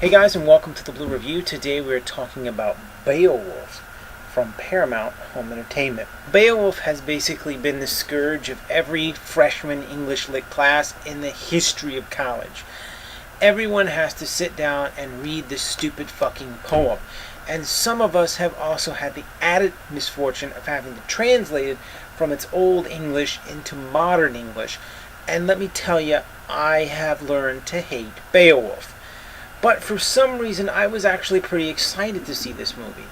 Hey guys, and welcome to the Blu-Review. Today we're talking about Beowulf from Paramount Home Entertainment. Beowulf has basically been the scourge of every freshman English lit class in the history of college. Everyone has to sit down and read this stupid fucking poem. And some of us have also had the added misfortune of having to translate it from its old English into modern English. And let me tell you, I have learned to hate Beowulf. But for some reason, I was actually pretty excited to see this movie.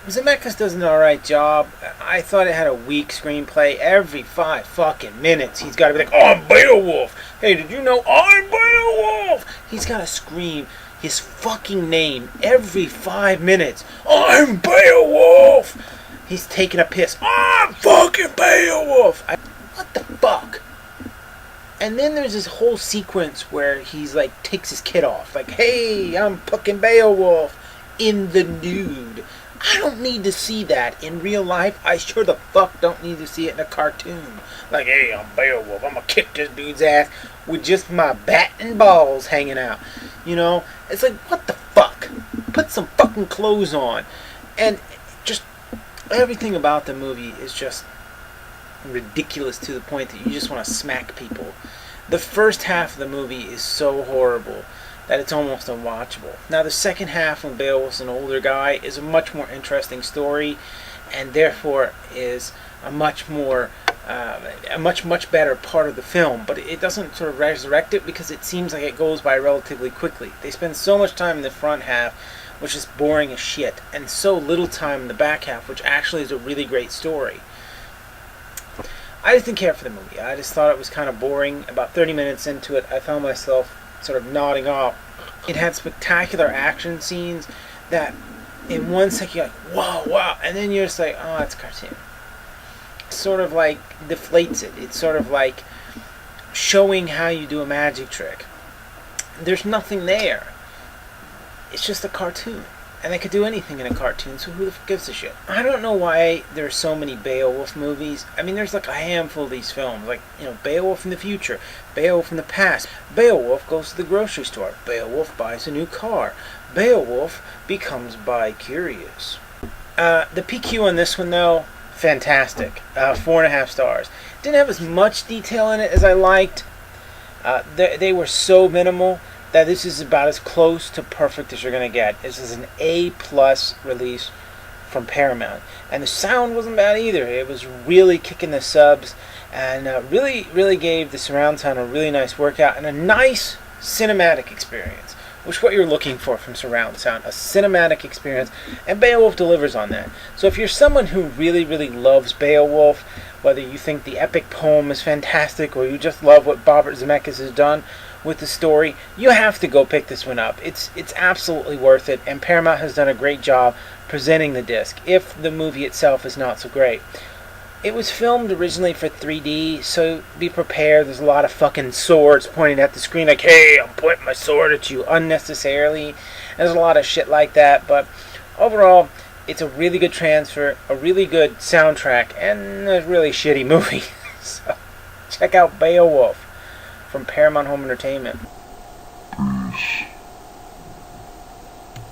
Zemeckis does an alright job. I thought it had a weak screenplay. Every 5 fucking minutes, he's got to be like, I'm Beowulf! Hey, did you know I'm Beowulf? He's got to scream his fucking name every 5 minutes. I'm Beowulf! He's taking a piss. I'm fucking Beowulf! What the fuck? And then there's this whole sequence where he's like takes his kid off. Like, hey, I'm fucking Beowulf in the nude. I don't need to see that in real life. I sure the fuck don't need to see it in a cartoon. Like, hey, I'm Beowulf. I'm gonna kick this dude's ass with just my bat and balls hanging out. You know? It's like, what the fuck? Put some fucking clothes on. And just everything about the movie is just ridiculous to the point that you just want to smack people. The first half of the movie is so horrible that it's almost unwatchable. Now the second half, when Beowulf's an older guy, is a much more interesting story, and therefore is a much better part of the film. But it doesn't sort of resurrect it because it seems like it goes by relatively quickly. They spend so much time in the front half, which is boring as shit, and so little time in the back half, which actually is a really great story. I just didn't care for the movie. I just thought it was kind of boring. About 30 minutes into it, I found myself sort of nodding off. It had spectacular action scenes that in one second you're like, whoa, wow, and then you're just like, oh, it's a cartoon. It sort of like deflates it. It's sort of like showing how you do a magic trick. There's nothing there. It's just a cartoon. And they could do anything in a cartoon, so who the fuck gives a shit? I don't know why there's so many Beowulf movies. I mean, there's like a handful of these films. Like, you know, Beowulf in the future, Beowulf in the past. Beowulf goes to the grocery store. Beowulf buys a new car. Beowulf becomes bi-curious. The PQ on this one, though, fantastic. 4.5 stars. Didn't have as much detail in it as I liked. They were so minimal that this is about as close to perfect as you're going to get. This is an A+ release from Paramount. And the sound wasn't bad either. It was really kicking the subs and really gave the surround sound a really nice workout and a nice cinematic experience, which is what you're looking for from surround sound, a cinematic experience, and Beowulf delivers on that. So if you're someone who really loves Beowulf, whether you think the epic poem is fantastic or you just love what Robert Zemeckis has done with the story, you have to go pick this one up. It's absolutely worth it, and Paramount has done a great job presenting the disc, if the movie itself is not so great. It was filmed originally for 3D, so be prepared. There's a lot of fucking swords pointing at the screen like, hey, I'm pointing my sword at you unnecessarily. There's a lot of shit like that, but overall, it's a really good transfer, a really good soundtrack, and a really shitty movie. So check out Beowulf from Paramount Home Entertainment.